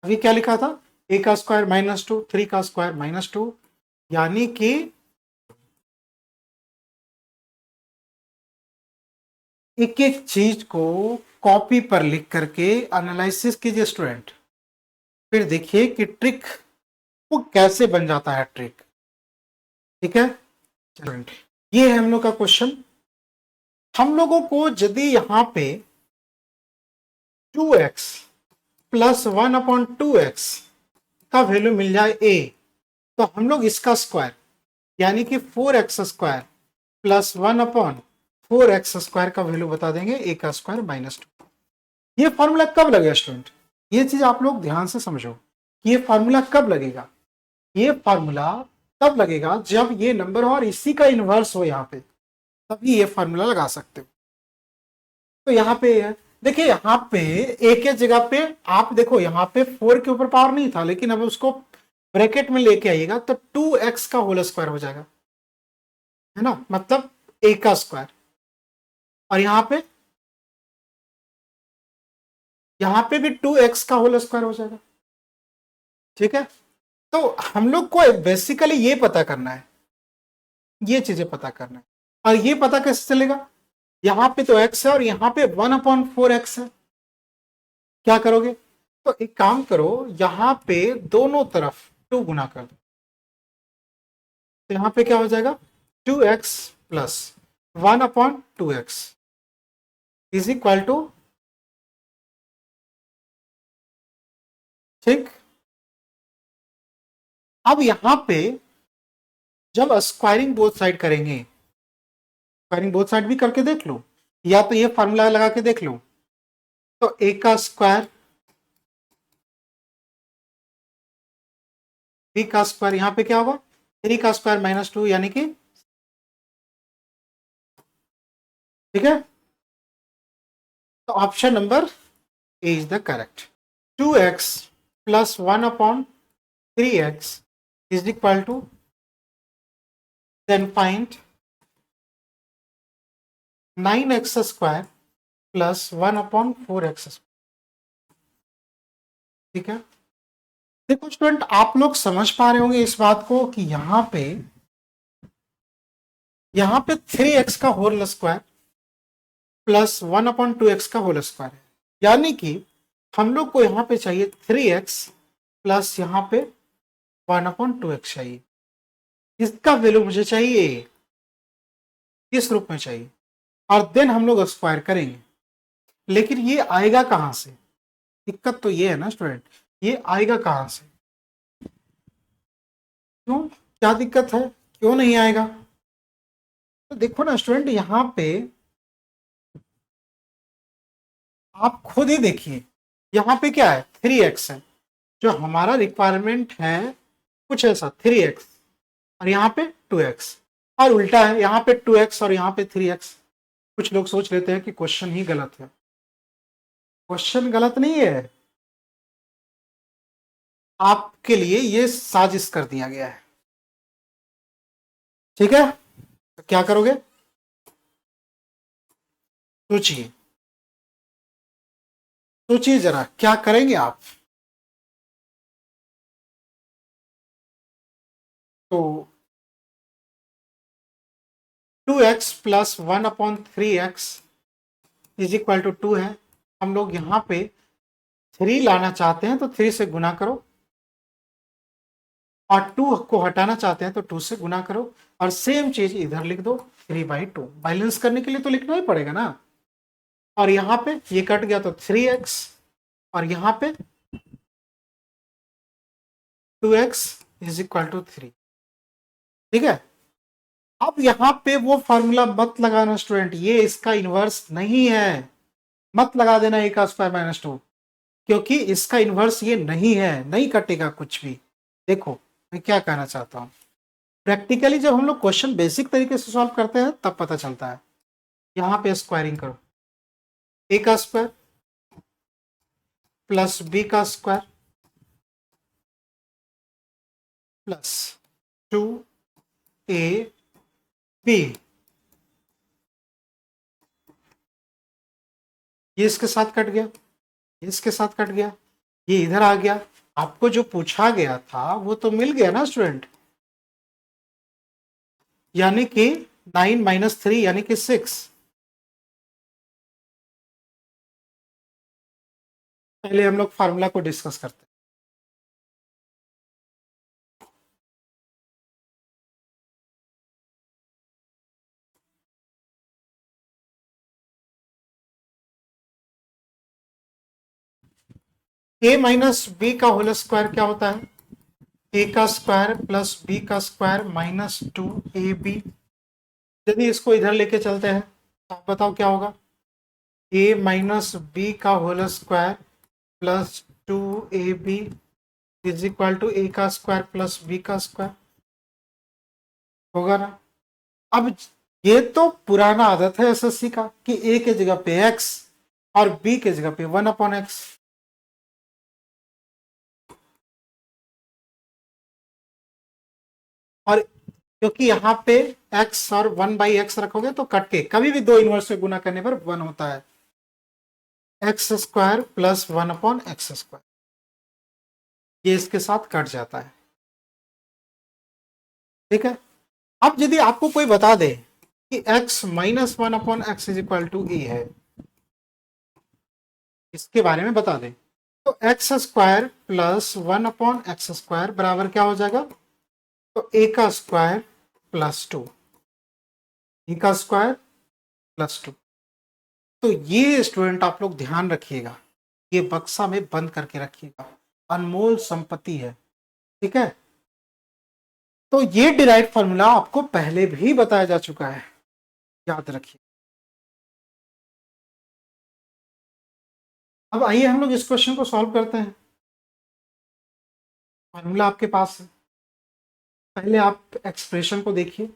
अभी क्या लिखा था, a का स्क्वायर -2, 3 का स्क्वायर -2, यानी कि एक एक चीज को कॉपी पर लिख करके एनालिसिस कीजिए स्टूडेंट, फिर देखिए कि ट्रिक वो कैसे बन जाता है ट्रिक, ठीक है स्टूडेंट। ये है हम लोग का क्वेश्चन। हम लोगों को यदि यहां पे 2x प्लस 1/2x का वैल्यू मिल जाए a, तो हम लोग इसका स्क्वायर यानी कि 4x² प्लस 1/4x² का वैल्यू बता देंगे a का स्क्वायर -2। ये फॉर्मूला कब लगेगा स्टूडेंट, ये चीज आप लोग ध्यान से समझो, ये फॉर्मूला कब लगेगा, ये फॉर्मूला तब लगेगा जब ये नंबर और इसी का इनवर्स हो यहाँ पे, तभी ये फॉर्मूला लगा सकते हो। तो यहाँ पे देखिए, यहाँ पे एक एक जगह पे आप देखो, यहाँ पे 4 के ऊपर पावर नहीं था, लेकिन अब उसको ब्रैकेट में लेके आइएगा तो 2x का होल स्क्वायर हो जाएगा, है ना, मतलब a का स्क्वायर। और यहाँ पे भी 2x का होल स्क्वायर हो जाएगा, ठीक है। तो हम लोग को बेसिकली ये पता करना है, ये चीजें पता करना है। और ये पता कैसे चलेगा, यहां पे तो x है और यहां पे 1/4x है, क्या करोगे, तो एक काम करो, यहां पे दोनों तरफ 2 गुना कर दो, तो यहां पे क्या हो जाएगा 2x plus 1/2x is equal to, ठीक। अब यहां पे जब स्क्वायरिंग बोथ साइड करेंगे, स्क्वायरिंग बोथ साइड भी करके देख लो, या तो ये फॉर्मूला लगा के देख लो। तो ए का स्क्वायर, बी का स्क्वायर, यहां पे क्या होगा 3 का स्क्वायर -2 यानी कि, ठीक है। तो option number a is the correct. 2x plus 1/3x is equal to, then find 9x square plus 1/4x। ठीक है। देखो स्टूडेंट, आप लोग समझ पा रहे होंगे इस बात को कि यहां पे 3x का होल स्क्वायर प्लस 1/2x का होल स्क्वायर है, यानी कि हम लोग को यहां पे चाहिए 3x प्लस यहां पे 1/2x चाहिए। इसका वैल्यू मुझे चाहिए इस रूप में चाहिए, और देन हम लोग स्क्वायर करेंगे। लेकिन ये आएगा कहां से? दिक्कत तो ये है ना स्टूडेंट, ये आएगा कहां से? क्यों, क्या दिक्कत है, क्यों नहीं आएगा? तो देखो ना स्टूडेंट, यहां पे आप खुद ही देखिए, यहां पे क्या है 3x है, जो हमारा रिक्वायरमेंट है कुछ ऐसा 3x, और यहाँ पे 2x, और उल्टा है यहाँ पे 2x और यहाँ पे 3x। कुछ लोग सोच लेते हैं कि क्वेश्चन ही गलत है। क्वेश्चन गलत नहीं है, आपके लिए ये साजिश कर दिया गया है। ठीक है, तो क्या करोगे, सोचिए, सोचिए जरा क्या करेंगे आप। तो 2x plus 1/3x is equal to 2 है। हम लोग यहाँ पे 3 लाना चाहते हैं तो 3 से गुना करो, और 2 को हटाना चाहते हैं तो 2 से गुना करो, और सेम चीज इधर लिख दो 3/2। बैलेंस करने के लिए तो लिखना ही पड़ेगा ना। और यहाँ पे ये कट गया तो 3x, और यहाँ पे 2x इज इक्वल टू 3। ठीक है। अब यहाँ पे वो फॉर्मूला मत लगाना स्टूडेंट, ये इसका इनवर्स नहीं है। मत लगा देना a का स्क्वायर -2, क्योंकि इसका इनवर्स ये नहीं है, नहीं कटेगा कुछ भी। देखो मैं क्या कहना चाहता हूँ, प्रैक्टिकली जब हम लोग क्वेश्चन बेसिक तरीके से सॉल्व करते हैं तब पता चलता है। यहाँ पे स्क्वायरिंग करो, a का स्क्वायर प्लस b का स्क्वायर प्लस 2ab, ये इसके साथ कट गया, ये इसके साथ कट गया, ये इधर आ गया। आपको जो पूछा गया था वो तो मिल गया ना स्टूडेंट, यानी कि 9 - 3 यानी कि 6। पहले हम लोग फार्मूला को डिस्कस करते हैं। a माइनस बी का होल स्क्वायर क्या होता है, a का स्क्वायर प्लस b का स्क्वायर -2ab। यदि इसको इधर लेके चलते हैं तो आप बताओ क्या होगा, a माइनस बी का whole square plus 2ab is equal to a का स्क्वायर प्लस b का स्क्वायर होगा ना। अब ये तो पुराना आदत है एसएससी का कि a के जगह पे x और b के जगह पे 1/x। और क्योंकि यहाँ पे x और 1/x रखोगे तो कट के कभी भी दो इनवर्स से गुना करने पर 1 होता है, x square plus 1/x square, ये इसके साथ कट जाता है। ठीक है। अब यदि आपको कोई बता दे कि x minus 1/x is equal to A है, इसके बारे में बता दे, तो x square plus 1/x square बराबर क्या हो जाएगा, तो a का स्क्वायर प्लस 2, b का स्क्वायर प्लस 2। तो ये स्टूडेंट आप लोग ध्यान रखिएगा, ये बक्सा में बंद करके रखिएगा, अनमोल संपत्ति है। ठीक है। तो ये डिराइव फॉर्मूला आपको पहले भी बताया जा चुका है, याद रखिए। अब आइए हम लोग इस क्वेश्चन को सॉल्व करते हैं। फॉर्मूला आपके पास है, पहले आप एक्सप्रेशन को देखिए।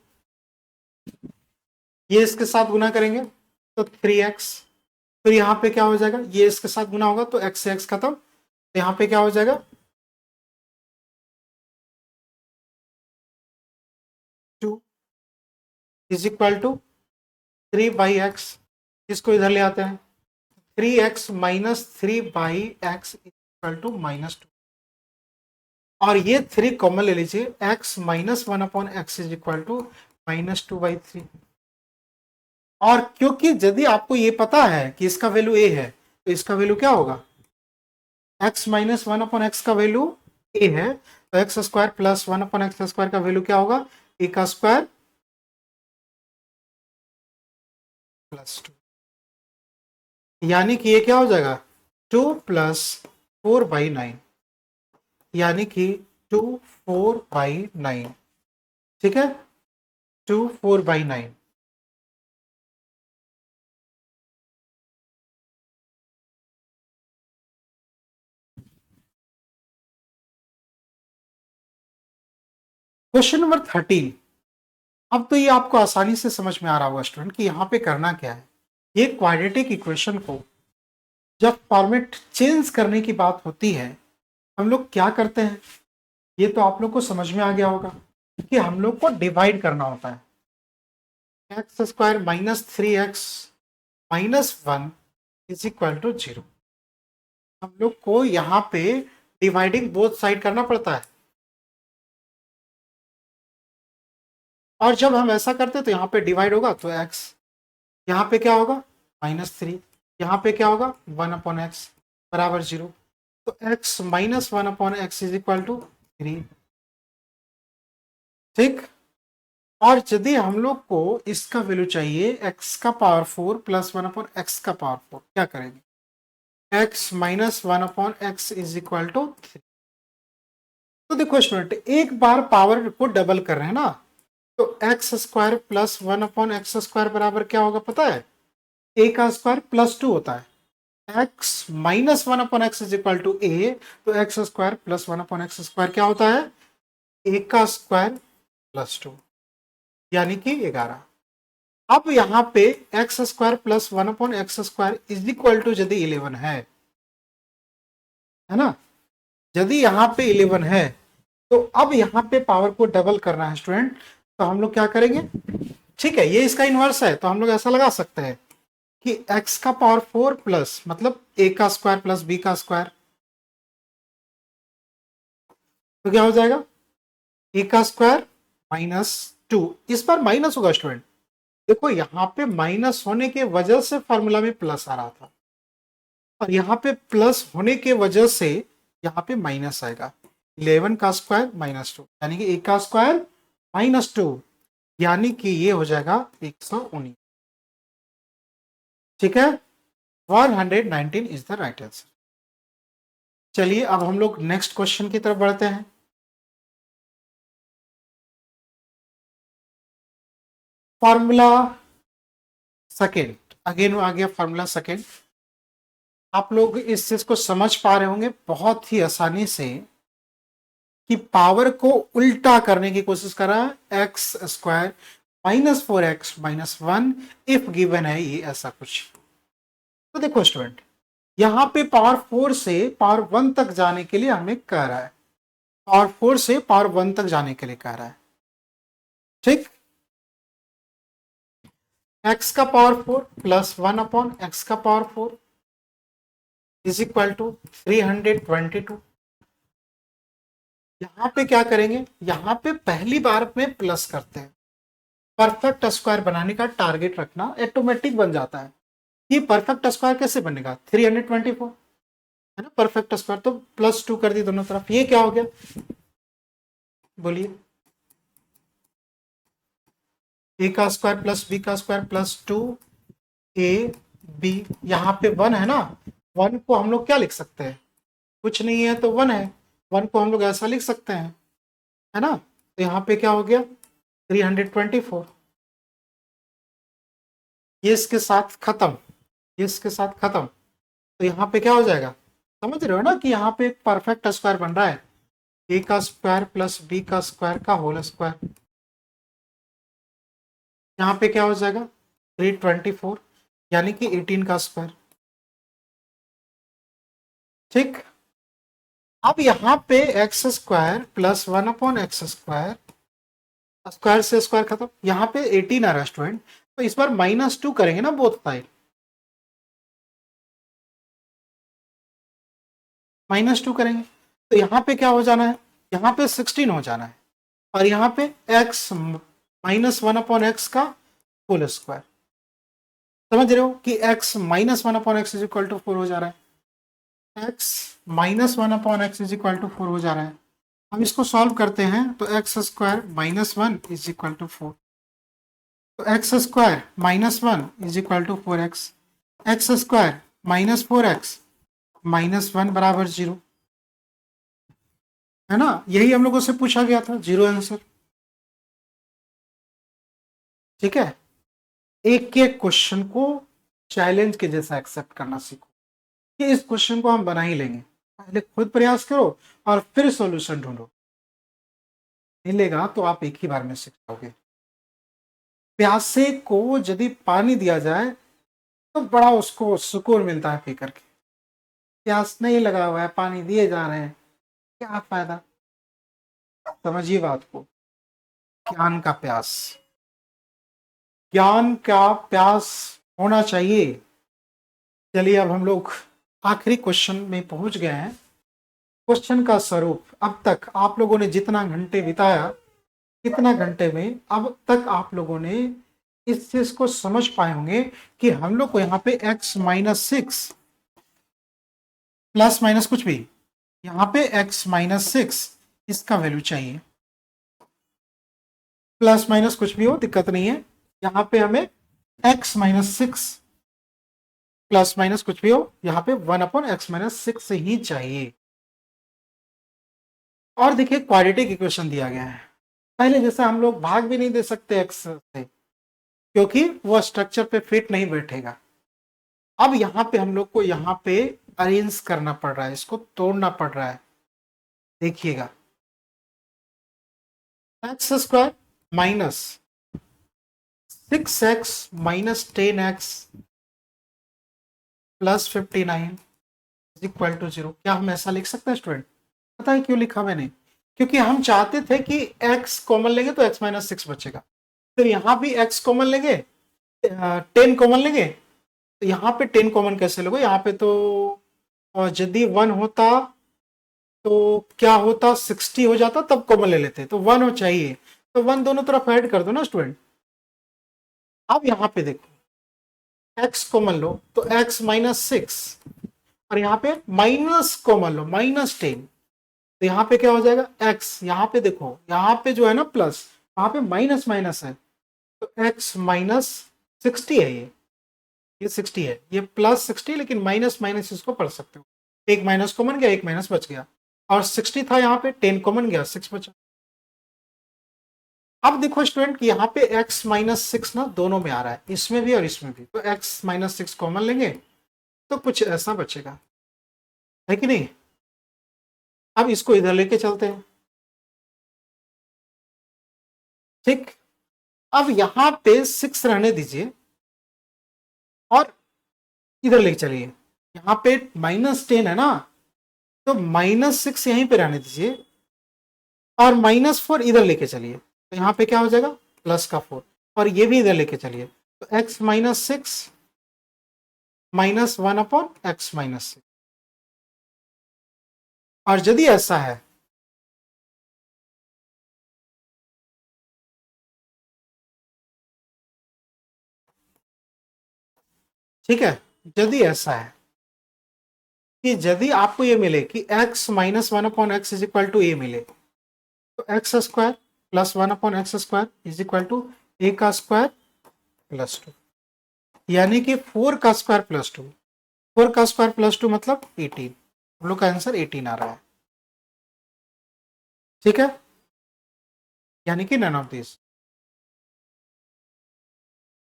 ये इसके साथ गुना करेंगे तो 3x, फिर यहाँ पे क्या हो जाएगा, ये इसके साथ गुना होगा तो x से x खत्म, तो यहाँ पे क्या हो जाएगा 2 इज इक्वल टू 3/x। इसको इधर ले आते हैं, 3x minus 3/x equal to -2, और ये 3 कॉमन ले लीजिए, x minus 1/x is equal to -2/3। और क्योंकि यदि आपको ये पता है कि इसका वैल्यू a है, तो इसका वैल्यू क्या होगा, x माइनस 1/x का वैल्यू a है, तो x square plus 1/x square का वैल्यू क्या होगा, a का स्क्वायर प्लस 2, यानी कि ये क्या हो जाएगा 2 प्लस 4/9, यानी कि 2 4/9। ठीक है, 2 4/9। Question number 13। अब तो ये आपको आसानी से समझ में आ रहा होगा स्टूडेंट कि यहाँ पे करना क्या है। ये क्वाड्रेटिक इक्वेशन को जब फॉर्मेट चेंज करने की बात होती है, हम लोग क्या करते हैं, ये तो आप लोग को समझ में आ गया होगा कि हम लोग को डिवाइड करना होता है। X square minus 3x minus 1 is equal to 0। हम लोग को यहाँ पे डिवाइडिंग बोथ साइड करना पड़ता है, और जब हम ऐसा करते हैं तो यहाँ पे डिवाइड होगा तो x, यहाँ पे क्या होगा -3, यहाँ पे क्या होगा 1/x बराबर 0, तो x minus 1/x is equal to 3। ठीक, और यदि हम लोग को इसका वैल्यू चाहिए x का पावर 4 प्लस 1/x का पावर 4, क्या करेंगे, x minus 1/x is equal to 3। तो देखो स्टूडेंट, एक बार पावर को डबल कर रहे हैं ना, तो x square plus 1/x square बराबर क्या होगा पता है, a का स्क्वायर प्लस 2 होता है। x minus 1/x is equal to a, तो x square plus 1/x square क्या होता है, a का स्क्वायर प्लस 2, यानी कि 11। अब यहाँ पे x square plus 1/x square is equal to यदि 11 है ना, यदि यहाँ पे 11 है, तो अब यहाँ पे पावर को डबल करना है स्टूडेंट, तो हम लोग क्या करेंगे, ठीक है ये इसका इनवर्स है, तो हम लोग ऐसा लगा सकते हैं कि x का पावर 4 प्लस मतलब a का स्क्वायर प्लस b का स्क्वायर, तो क्या हो जाएगा a का स्क्वायर -2, इस बार माइनस होगा स्टूडेंट। देखो यहाँ पे माइनस होने के वजह से फॉर्मूला में प्लस आ रहा था, और यहाँ पे प्लस होने के वजह से यहाँ पे माइनस आएगा। 11 का स्क्वायर -2, यानी कि a का स्क्वायर -2, यानी कि ये हो जाएगा 119। ठीक है, 119 इज द राइट आंसर। चलिए अब हम लोग नेक्स्ट क्वेश्चन की तरफ बढ़ते हैं। फॉर्मूला सेकेंड, अगेन आ गया फॉर्मूला सेकेंड। आप लोग इस चीज को समझ पा रहे होंगे बहुत ही आसानी से कि पावर को उल्टा करने की कोशिश कर रहा है, x square -4x minus 1 if given है ये ऐसा कुछ। तो देखो स्टूडेंट, यहाँ पे पावर 4 से पावर 1 तक जाने के लिए हमें कह रहा है, पावर 4 से पावर 1 तक जाने के लिए कह रहा है। ठीक, x का पावर 4 प्लस 1/x का पावर 4 इज इक्वल टू 322। यहां पे क्या करेंगे, यहां पे पहली बार में प्लस करते हैं, परफेक्ट स्क्वायर बनाने का टारगेट रखना, ऑटोमेटिक बन जाता है। ये परफेक्ट स्क्वायर कैसे बनेगा, 324 है ना परफेक्ट स्क्वायर, तो +2 कर दी दोनों तरफ, ये क्या हो गया बोलिए, a का स्क्वायर प्लस b का स्क्वायर प्लस 2ab, यहाँ पे 1 है ना, 1 को हम लोग क्या लिख सकते हैं, कुछ नहीं है तो 1 है, 1 को हम लोग ऐसा लिख सकते हैं, है ना, तो यहाँ पे क्या हो गया 324, ये इसके साथ खत्म, ये इसके साथ खत्म, तो यहाँ पे क्या हो जाएगा, समझ रहे हो ना कि यहाँ पे एक परफेक्ट स्क्वायर बन रहा है, ए का स्क्वायर प्लस बी का स्क्वायर का होल स्क्वायर। यहाँ पे क्या हो जाएगा 324 यानी कि 18 का स्क्वायर। ठीक, अब यहाँ पे x square plus 1/x², square से स्क्वायर खत्म, यहाँ पे 18 आ रहा है स्टूडेंट, तो इस बार -2 करेंगे ना बोथ साइड, -2 करेंगे, तो यहाँ पे क्या हो जाना है, यहाँ पे 16 हो जाना है, और यहाँ पे x -1/x का होल स्क्वायर। समझ रहे हो कि x -1/x is equal to 4 हो जा रहा है, x -1/x is equal to 4 हो जा रहा है। हम इसको सॉल्व करते हैं तो x² -1 इज इक्वल टू 4, तो x² -1 is equal to 4x, x² -4x -1 बराबर 0, है ना, यही हम लोगों से पूछा गया था, 0 आंसर। ठीक है, एक एक क्वेश्चन को चैलेंज के जैसा एक्सेप्ट करना सीखो कि इस क्वेश्चन को हम बना ही लेंगे, पहले खुद प्रयास करो और फिर सॉल्यूशन ढूंढो, मिलेगा तो आप एक ही बार में सीख जाओगे। प्यासे को यदि पानी दिया जाए तो बड़ा उसको सुकून मिलता है पी करके, प्यास नहीं लगा हुआ है पानी दिए जा रहे हैं, क्या फायदा। समझिए बात को, ज्ञान का प्यास, ज्ञान का प्यास होना चाहिए। चलिए अब हम लोग आखिरी क्वेश्चन में पहुंच गए हैं। क्वेश्चन का स्वरूप, अब तक आप लोगों ने जितना घंटे बिताया, कितना घंटे में अब तक आप लोगों ने इस चीज को समझ पाए होंगे कि हम लोग को यहाँ पे x-6 प्लस माइनस कुछ भी, यहाँ पे x-6 इसका वैल्यू चाहिए, प्लस माइनस कुछ भी हो दिक्कत नहीं है, यहाँ पे हमें x-6 प्लस माइनस कुछ भी हो, यहाँ पे 1/x-6 ही चाहिए। और देखिए क्वाड्रेटिक इक्वेशन दिया गया है, पहले जैसा हम लोग भाग भी नहीं दे सकते x से, क्योंकि वो स्ट्रक्चर पे फिट नहीं बैठेगा। अब यहाँ पे हम लोग को यहाँ पे अरेंज करना पड़ रहा है, इसको तोड़ना पड़ रहा है। देखिएगा x² minus 6x minus 10x plus 59 is equal to 0, क्या हम ऐसा लिख सकते हैं स्टूडेंट? पता है क्यों लिखा मैंने? क्योंकि हम चाहते थे कि x कॉमन लेंगे तो x-6 बचेगा, फिर यहाँ भी x कॉमन लेंगे, 10 कॉमन लेंगे, तो यहाँ पे 10 कॉमन कैसे लोगे, यहाँ पे तो यदि 1 होता तो क्या होता, 60 हो जाता, तब कॉमन ले लेते, तो 1 हो चाहिए, तो 1 दोनों तरफ ऐड कर दो ना स्टूडेंट। अब यहाँ पे देखो x कॉमन लो तो x-6, और यहाँ पे माइनस कॉमन लो -10, तो यहाँ पे क्या हो जाएगा x, यहाँ पे देखो यहाँ पे जो है ना प्लस, वहां पे माइनस माइनस है, तो x-60 है, ये 60 है, ये +60, लेकिन माइनस माइनस इसको पढ़ सकते हो, एक माइनस कॉमन गया, एक माइनस बच गया, और 60 था यहाँ पे, 10 कॉमन गया, 6 बचा। अब देखो स्टूडेंट कि यहाँ पे x-6 ना दोनों में आ रहा है, इसमें भी और इसमें भी, तो x-6 कॉमन लेंगे तो कुछ ऐसा बचेगा, है कि नहीं। अब इसको इधर लेके चलते हैं। ठीक, अब यहाँ पे 6 रहने दीजिए और इधर लेके चलिए, यहाँ पे -10 है ना, तो -6 यहीं पे रहने दीजिए और -4 इधर लेके चलिए, तो यहाँ पे क्या हो जाएगा प्लस का 4, और ये भी इधर लेके चलिए, तो x-6 -1/x-6। और यदि ऐसा है ठीक है, यदि ऐसा है कि यदि आपको ये मिले कि x-1/x इज इक्वल टू ए मिले, तो x² plus 1/x² is equal to A का स्क्वायर प्लस 2, यानी कि 4 का स्क्वायर प्लस 2, 4 का स्क्वायर प्लस 2 मतलब 18, हम लोग का आंसर 18 आ रहा है। ठीक है, यानी कि नन ऑफ दिस।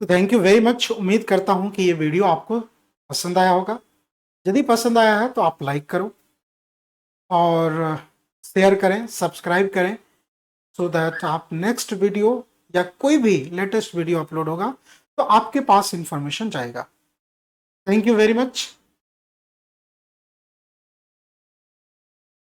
तो थैंक यू वेरी मच। उम्मीद करता हूं कि ये वीडियो आपको पसंद आया होगा। यदि पसंद आया है तो आप लाइक करो और शेयर करें, सब्सक्राइब करें, सो दैट आप नेक्स्ट वीडियो या कोई भी लेटेस्ट वीडियो अपलोड होगा तो आपके पास इंफॉर्मेशन जाएगा। Thank you very much.